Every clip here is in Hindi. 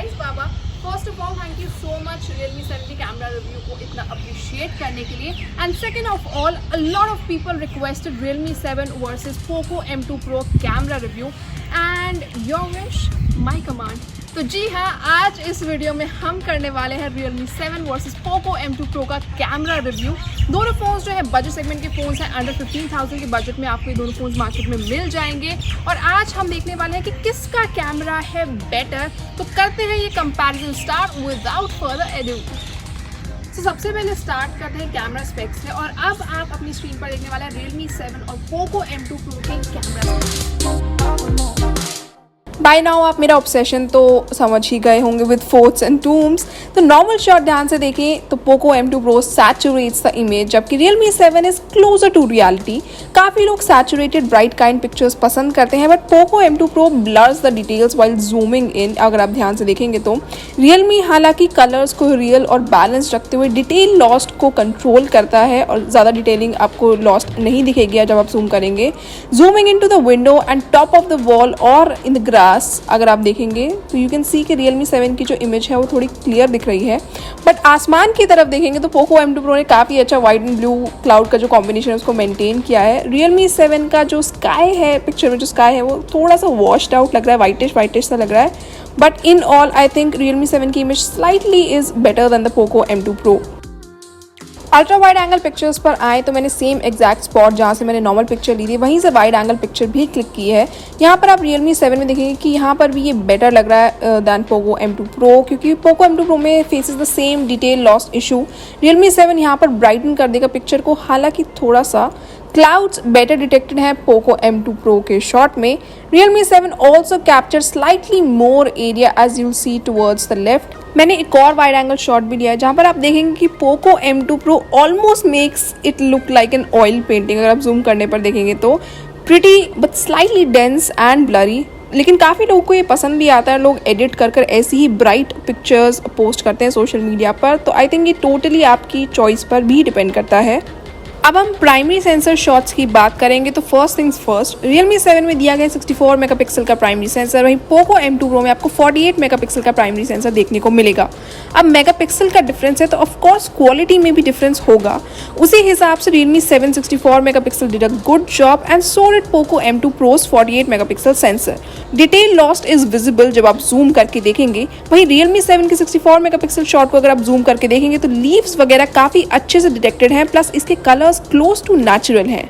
Nice Baba. First of all thank you so much Realme 7 की कैमरा रिव्यू को इतना अप्रिशिएट करने के लिए। And second of all, a lot of people requested Realme 7 versus Poco M2 Pro camera review and your wish my command. तो जी हाँ, आज इस वीडियो में हम करने वाले हैं Realme 7 versus Poco M2 Pro का कैमरा रिव्यू। दोनों फ़ोन्स जो है बजट सेगमेंट के फ़ोन्स हैं, अंडर 15,000 के बजट में आपको ये दोनों फ़ोन्स मार्केट में मिल जाएंगे। और आज हम देखने वाले हैं कि किसका कैमरा है बेटर। तो करते हैं ये comparison start without further edu. तो सबसे पहले स्टार्ट करते हैं कैमरा स्पेक्स से। और अब आप अपनी स्क्रीन पर देखने वाले हैं Realme 7 और Poco M2 Pro के कैमरा। बाय नाउ आप मेरा ऑब्सेशन तो समझ ही गए होंगे विद फोर्ट्स एंड टूम्स। तो नॉर्मल शॉट ध्यान से देखें तो Poco M2 Pro saturates the image, जबकि Realme 7 is closer to reality. काफ़ी लोग सैचुरेटेड ब्राइट काइंड पिक्चर्स पसंद करते हैं, but Poco M2 Pro blurs the details while zooming in. अगर आप ध्यान से देखेंगे तो Realme हालांकि कलर्स को रियल और बैलेंस रखते हुए डिटेल लॉस्ट को कंट्रोल करता है और ज़्यादा डिटेलिंग आपको लॉस्ट नहीं दिखेगी जब आप जूम करेंगे। Zooming in to the window and top of the wall और इन द ग्रास अगर आप देखेंगे तो यू कैन सी कि Realme 7 की जो इमेज है वो थोड़ी क्लियर दिख रही है। बट आसमान की तरफ देखेंगे तो Poco M2 Pro ने काफ़ी अच्छा वाइट एंड ब्लू क्लाउड का जो कॉम्बिनेशन है उसको मेंटेन किया है। Realme 7 का जो स्काई है, पिक्चर में जो स्काई है वो थोड़ा सा वॉश्ड आउट लग रहा है, वाइटिश सा लग रहा है। But in all I think Realme 7 की image slightly is better than the Poco M2 Pro। Ultra wide angle pictures पर आए तो मैंने सेम एग्जैक्ट स्पॉट जहाँ से मैंने नॉर्मल पिक्चर ली थी वहीं से वाइड एंगल पिक्चर भी क्लिक की है। यहाँ पर आप Realme 7 में देखेंगे कि यहाँ पर भी ये बेटर लग रहा है दैन Poco M2 Pro, क्योंकि Poco M2 Pro में faces the same detail lost issue. Realme 7 यहाँ पर ब्राइटन कर देगा पिक्चर को, हालांकि थोड़ा सा क्लाउड्स बेटर डिटेक्टेड है Poco M2 Pro के शॉट में। Realme 7 also capture slightly more area as you see towards the left. मैंने एक और वाइड एंगल शॉट भी लिया है जहाँ पर आप देखेंगे कि Poco M2 Pro almost makes it look like an oil painting. अगर आप जूम करने पर देखेंगे तो pretty but slightly dense and blurry, लेकिन काफ़ी लोगों को ये पसंद भी आता है। लोग एडिट कर ऐसी ही ब्राइट पिक्चर्स पोस्ट करते हैं सोशल मीडिया पर। तो आई थिंक ये टोटली आपकी चॉइस पर भी डिपेंड करता है। अब हम प्राइमरी सेंसर शॉट्स की बात करेंगे तो फर्स्ट थिंग्स फर्स्ट, Realme 7 में दिया गया 64 मेगापिक्सल का प्राइमरी सेंसर, वहीं Poco M2 Pro में आपको 48 मेगापिक्सल का प्राइमरी सेंसर देखने को मिलेगा। अब मेगापिक्सल का डिफरेंस है तो ऑफकोर्स क्वालिटी में भी डिफरेंस होगा। उसी हिसाब से Realme 7 64 megapixel did a good job and so did Poco M2 Pro's 48 megapixel sensor. Detail lost is visible जब आप जूम करके देखेंगे। वहीं Realme 7 के 64 मेगापिक्सल शॉट को अगर आप जूम करके देखेंगे तो लीव्स वगैरह काफ़ी अच्छे से डिटेक्टेड हैं, प्लस इसके कलर्स क्लोज टू नेचुरल हैं।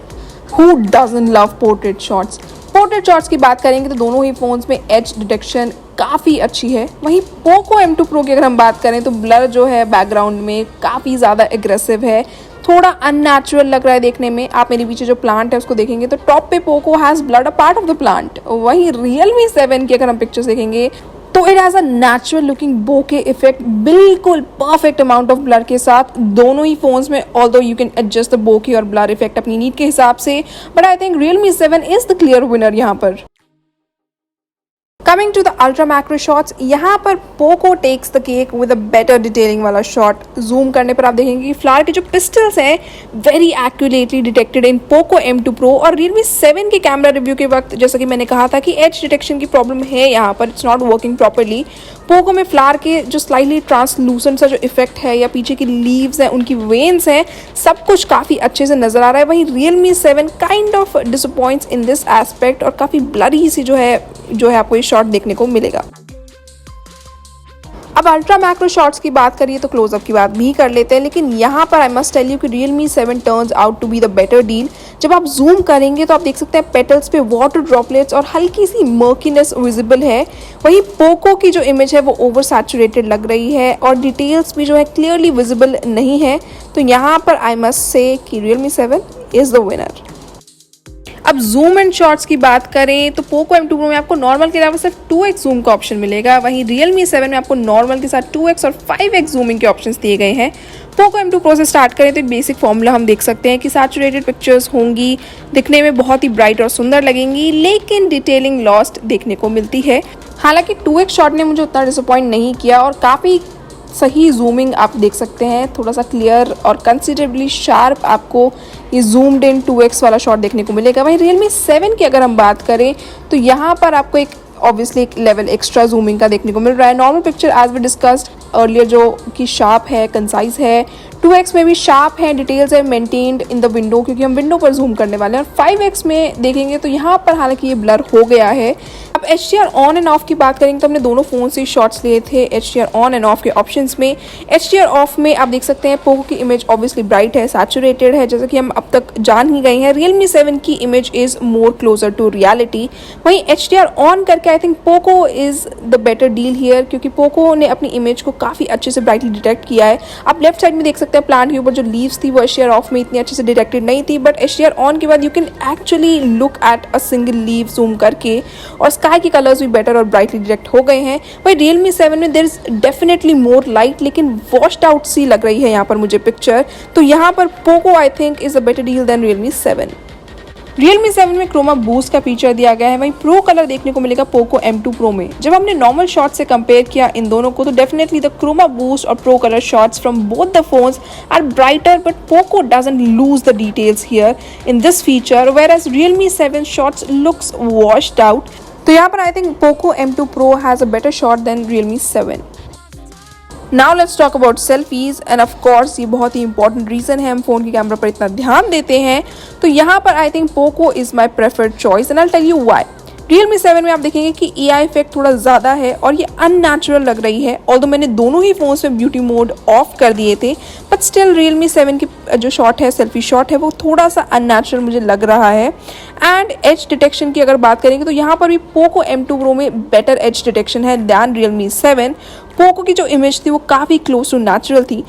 Who doesn't love portrait shots? Portrait shots की बात करेंगे तो दोनों ही फोन्स में एज डिटेक्शन काफ़ी अच्छी है। वहीं Poco M2 Pro की अगर हम बात करें तो ब्लर जो है बैकग्राउंड में काफ़ी ज़्यादा एग्रेसिव है, थोड़ा अननेचुरल लग रहा है देखने में। आप मेरे पीछे जो प्लांट है उसको देखेंगे तो टॉप पे Poco has blurred a part of the plant. वहीं Realme 7 की अगर हम पिक्चर्स देखेंगे तो it has a natural looking bokeh effect, बिल्कुल परफेक्ट अमाउंट ऑफ ब्लर के साथ दोनों ही फोन्स में। Although you can adjust the bokeh और ब्लर इफेक्ट अपनी नीड के हिसाब से, but I think Realme 7 is the clear winner यहाँ पर। Coming to the ultra macro shots, यहाँ पर Poco takes the cake with a better detailing वाला शॉट। जूम करने पर आप देखेंगे कि फ्लावर के जो पिस्टल्स हैं very accurately detected in Poco M2 Pro। और Realme 7 के कैमरा रिव्यू के वक्त जैसा कि मैंने कहा था कि एज डिटेक्शन की प्रॉब्लम है यहाँ पर, it's not working properly. Poco में फ्लावर के जो स्लाइटली ट्रांसलूसेंट सा जो इफेक्ट है या पीछे की लीव्स हैं, उनकी वेन्स हैं, सब कुछ काफ़ी अच्छे से नज़र आ रहा है। वहीं Realme 7 kind of disappoints in this aspect और काफ़ी ब्लरी सी जो है आपको ये शॉट देखने को मिलेगा। अब अल्ट्रा मैक्रो शॉट्स की बात करिए तो क्लोजअप की बात भी कर लेते हैं, लेकिन यहाँ पर आई मस्ट टेल यू कि Realme 7 turns out to be the better deal. जब आप जूम करेंगे तो आप देख सकते हैं पेटल्स पे वाटर ड्रॉपलेट्स और हल्की सी मर्कीनेस विजिबल है। वहीं Poco की जो इमेज है वो ओवर सैचुरेटेड लग रही है और डिटेल्स भी जो है क्लियरली विजिबल नहीं है। तो यहाँ पर आई मस्ट से कि Realme 7 इज द विनर। अब जूम एंड शॉट्स की बात करें तो Poco M2 Pro में आपको नॉर्मल के अलावा सिर्फ 2x जूम का ऑप्शन मिलेगा। वहीं Realme 7 में आपको नॉर्मल के साथ 2x और 5x जूमिंग के ऑप्शंस दिए गए हैं। Poco M2 Pro से स्टार्ट करें तो एक बेसिक फॉर्मूला हम देख सकते हैं कि सैचुरेटेड पिक्चर्स होंगी, दिखने में बहुत ही ब्राइट और सुंदर लगेंगी, लेकिन डिटेलिंग लॉस्ट देखने को मिलती है। हालांकि 2x शॉट ने मुझे उतना डिसअपॉइंट नहीं किया और काफ़ी सही जूमिंग आप देख सकते हैं, थोड़ा सा क्लियर और कंसिडरेबली शार्प आपको ये जूम्ड इन 2x वाला शॉट देखने को मिलेगा। वहीं Realme 7 की अगर हम बात करें तो यहाँ पर आपको एक ऑब्वियसली एक लेवल एक्स्ट्रा जूमिंग का देखने को मिल रहा है। Normal picture as we discussed earlier जो कि शार्प है, कंसाइज है, 2x में भी शार्प है, डिटेल्स है मेंटेन्ड इन द विंडो क्योंकि हम विंडो पर जूम करने वाले हैं। और 5x में देखेंगे तो यहाँ पर हालांकि ये ब्लर हो गया है। अब HDR ऑन एंड ऑफ की बात करेंगे तो हमने दोनों फ़ोन से शॉट्स लिए थे HDR ऑन एंड ऑफ के ऑप्शंस में। HDR ऑफ में आप देख सकते हैं पोको की इमेज ऑब्वियसली ब्राइट है, सैचुरेटेड है, जैसा कि हम अब तक जान ही गए हैं। Realme 7 की image is more closer to reality. वहीं HDR ऑन करके I think Poco is the better deal here क्योंकि पोको ने अपनी इमेज को काफ़ी अच्छे से ब्राइटली डिटेक्ट किया है। आप लेफ्ट साइड में देख सकते हैं प्लांट के ऊपर जो लीव्स थी वो HDR ऑफ में इतनी अच्छे से डिटेक्टेड नहीं थी, बट HDR ऑन के बाद you can actually look at a single leave zoom करके, और स्काई के कलर्स भी बेटर और ब्राइटली डिटेक्ट हो गए हैं। वही Realme 7 में there is definitely more light, लेकिन वॉश्ड आउट सी लग रही है यहाँ पर मुझे पिक्चर। तो यहाँ पर Poco I think is a better deal than Realme 7। Realme 7 में क्रोमा बूस्ट का फीचर दिया गया है। वहीं प्रो कलर देखने को मिलेगा पोको M2 Pro में। जब हमने नॉर्मल शॉट से कंपेयर किया इन दोनों को तो डेफिनेटली द क्रोमा बूस्ट और pro colour shots from both the phones are brighter, but Poco doesn't lose the details here in this feature whereas Realme 7 shots looks washed out। तो यहाँ पर I think Poco M2 Pro has a better shot than Realme 7। Now let's talk about selfies end of course ये बहुत ही इंपॉर्टेंट रीज़न है हम फ़ोन की कैमरा पर इतना ध्यान देते हैं। तो यहाँ पर I think Poco is my preferred choice and I tell you why. Realme 7 में आप देखेंगे कि AI इफेक्ट थोड़ा ज़्यादा है और ये अननेचुरल लग रही है। ऑल्दो मैंने दोनों ही फ़ोन्स में ब्यूटी मोड ऑफ कर दिए थे, बट स्टिल Realme 7 की जो शॉट है, सेल्फी शॉट है, वो थोड़ा सा अननेचुरल मुझे लग रहा है। एंड एज डिटेक्शन की अगर बात करेंगे तो यहाँ पर भी पोको M2 Pro में बेटर एज डिटेक्शन है दैन Realme 7। पोको की जो इमेज थी वो काफ़ी क्लोज टू नेचुरल थी।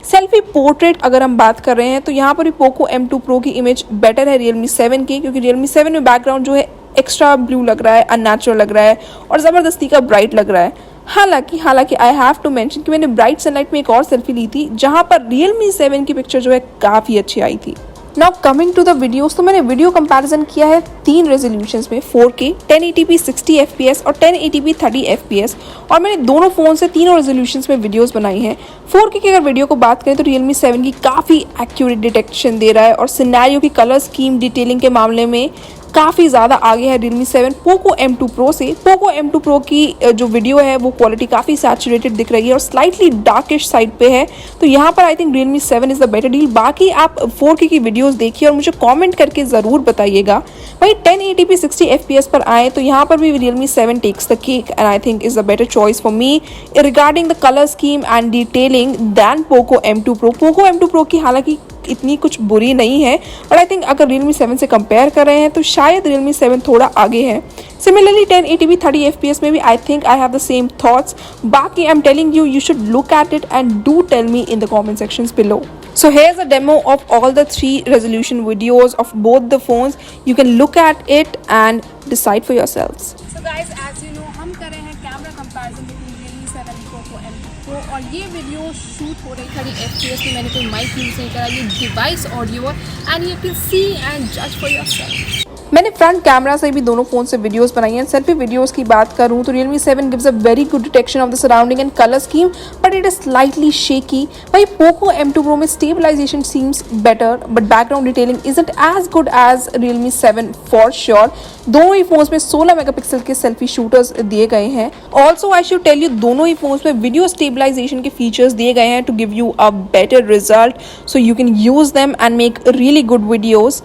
सेल्फी पोर्ट्रेट अगर हम बात कर रहे हैं तो यहाँ पर भी पोको M2 Pro की इमेज बेटर है Realme 7 की, क्योंकि Realme 7 में बैकग्राउंड जो है एक्स्ट्रा ब्लू लग रहा है, अननेचुरल लग रहा है और ज़बरदस्ती का ब्राइट लग रहा है। हालांकि आई हैव टू मेंशन कि मैंने ब्राइट सनलाइट में एक और सेल्फी ली थी जहाँ पर Realme 7 की पिक्चर जो है काफ़ी अच्छी आई थी। Now coming to the videos, तो मैंने वीडियो कंपैरिजन किया है 3 रेजोल्यूशंस में, 4K, 1080p 60 fps और 1080p 30 fps, और मैंने दोनों फ़ोन से तीनों रेजोल्यूशंस में वीडियोस बनाई हैं। 4K की अगर वीडियो को बात करें तो Realme 7 की काफ़ी एक्यूरेट डिटेक्शन दे रहा है और सिनेरियो की कलर स्कीम डिटेलिंग के मामले में काफ़ी ज़्यादा आगे है Realme 7 पोको M2 Pro से। पोको M2 Pro की जो वीडियो है वो क्वालिटी काफ़ी सैचुरेटेड दिख रही है और स्लाइटली डार्किश साइड पे है। तो यहाँ पर I think Realme 7 is the better deal. बाकी आप 4K की वीडियोस देखिए और मुझे कमेंट करके ज़रूर बताइएगा। वहीं 1080p 60 fps पर आए तो यहाँ पर भी Realme 7 takes the cake and I think is the better choice for me regarding the colour scheme and detailing than Poco M2 Pro। Poco M2 Pro की हालांकि इतनी कुछ बुरी नहीं है, बट आई थिंक अगर Realme 7 से कंपेयर कर रहे हैं तो शायद Realme 7 थोड़ा आगे है। सिमिलरली 1080p 30 fps में भी I think I have the same thoughts. बाकी I am telling you should look at it and do tell me in the comment sections below. So here's a demo of all the 3 resolution videos of both the phones. You can look at it and decide for yourselves. So guys, as you know, हम कर रहे हैं camera comparison between Realme 7 Poco M2 Pro और ये वीडियो शूट हो रही 30 fps में। मैंने कोई माइक यूज़ नहीं करा, ये device audio and you can C and जज फॉर योरसेल्फ। मैंने फ्रंट कैमरा से भी दोनों फ़ोन से वीडियोस बनाई हैं। सेल्फी वीडियोस की बात करूं तो Realme 7 gives a very good detection of the surrounding and colour scheme, but it is slightly shaky. वहीं पोको M2 Pro में stabilisation seems better, but background detailing isn't as good as Realme 7 for sure. दोनों ही फोन्स में 16 मेगापिक्सल के सेल्फी शूटर्स दिए गए हैं। Also I should tell you दोनों ही फोन्स में वीडियो स्टेबलाइजेशन के फीचर्स दिए गए हैं to give you a better result, so you can use them and make really good videos.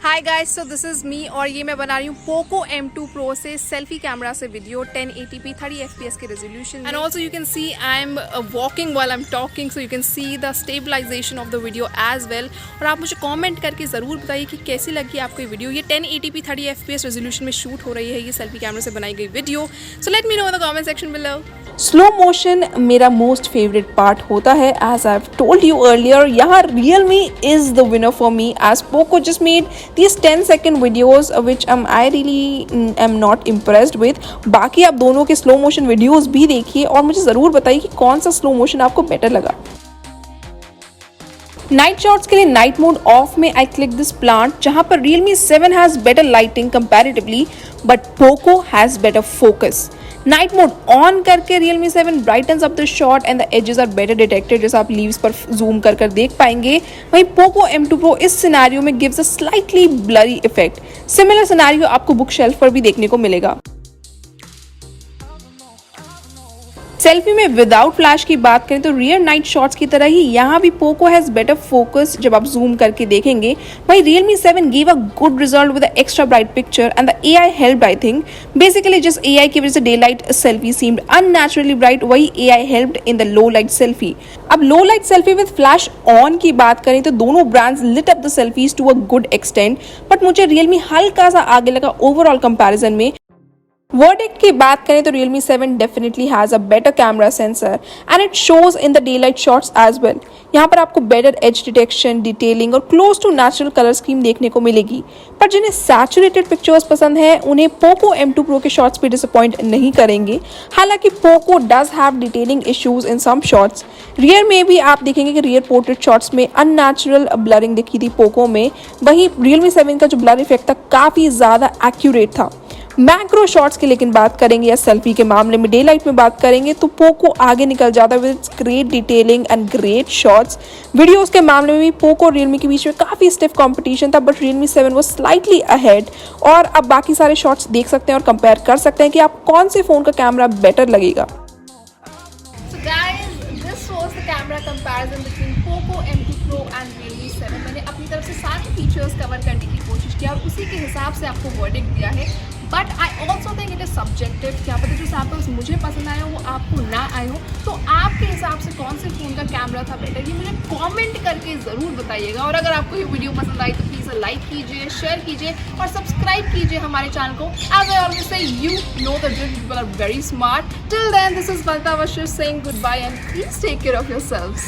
Hi guys, so this is me और ये मैं बना रही हूँ पोको M2 Pro से सेल्फी कैमरा से वीडियो 1080p 30 fps के resolution. And also you can see I am walking while I am talking, so you can see the stabilization of the video as well. और आप मुझे कमेंट करके ज़रूर बताइए कि कैसी लगी आपको ये वीडियो। ये 1080p 30 fps रेजोल्यूशन में शूट हो रही है ये सेल्फी कैमरा से बनाई गई video. So let me know in the comment section below. Slow motion मेरा मोस्ट फेवरेट पार्ट होता है, as I have told you earlier. यहाँ Realme is the winner for me as Poco just made these 10-second videos which I really am not impressed with। बाकी आप दोनों के स्लो मोशन वीडियोस भी देखिए और मुझे ज़रूर बताइए कि कौन सा स्लो मोशन आपको बेटर लगा। नाइट शॉट्स के लिए नाइट मोड ऑफ में आई क्लिक दिस प्लांट, जहां पर Realme 7 has better lighting comparatively but Poco has better focus. Night mode on करके Realme 7 brightens up the shot and the edges are better detected, जैसा आप लीव्स पर जूम कर देख पाएंगे। वहीं पोको M2 Pro इस सिनेरियो में gives a slightly blurry effect. Similar scenario आपको बुक शेल्फ पर भी देखने को मिलेगा। सेल्फी में विदाउट फ्लैश की बात करें तो रियर नाइट शॉट्स की तरह ही यहाँ भी पोको हैज बेटर फोकस जब आप जूम करके देखेंगे। वही Realme 7 give a good result with extra bright picture and the AI helped I think. Basically जिस AI की वजह से day light selfie seemed unnaturally bright, वही AI helped in the low light selfie. अब low light selfie with flash on की बात करें तो दोनों brands lit up the selfies to a good extent, but मुझे Realme हल्का सा आगे लगा ओवरऑल कंपैरिजन में। वर्डिक्ट की बात करें तो Realme 7 definitely has a better camera sensor and it shows in the day light shots as well. यहाँ पर आपको बेटर एज डिटेक्शन, डिटेलिंग और close to natural colour scheme देखने को मिलेगी। पर जिन्हें सैचुरेटेड पिक्चर्स पसंद है उन्हें पोको M2 Pro के शॉट्स भी डिसअपॉइंट नहीं करेंगे। हालांकि Poco does have detailing issues in some shots. Rear में भी आप देखेंगे कि रियर पोर्ट्रेट शॉट्स में अननेचुरल ब्लरिंग दिखी थी पोको में, वहीं Realme 7 का जो ब्लर इफेक्ट था काफ़ी ज़्यादा एक्यूरेट था। मैक्रो शॉट्स की लेकिन बात करेंगे या सेल्फी के मामले में डे लाइट में बात करेंगे तो पोको आगे निकल जाता है with its great detailing and great shots. Videos के मामले में भी पोको और Realme के बीच में काफ़ी स्टिफ कंपटीशन था, बट Realme 7 वो स्लाइटली अहेड। और अब बाकी सारे शॉट्स देख सकते हैं और कंपेयर कर सकते हैं कि आप कौन से फ़ोन का कैमरा बेटर लगेगा। Camera comparison between Poco M2 Pro and Realme 7। मैंने अपनी तरफ से सारे फीचर्स कवर करने की कोशिश किया और उसी के हिसाब से आपको वर्डिक्ट दिया है। But I also think it is subjective. क्या पता जो सैम्पल्स मुझे पसंद आए हो वो आपको ना आए हो, तो आपके हिसाब से कौन से फ़ोन का कैमरा था बेटर, ये मुझे कमेंट करके ज़रूर बताइएगा। और अगर आपको ये वीडियो पसंद आई तो प्लीज़ लाइक कीजिए, शेयर कीजिए और सब्सक्राइब कीजिए हमारे चैनल को। As I always say, you know the drill, people are very smart. Till then, this is Valta Vashir saying goodbye and please take care of yourselves.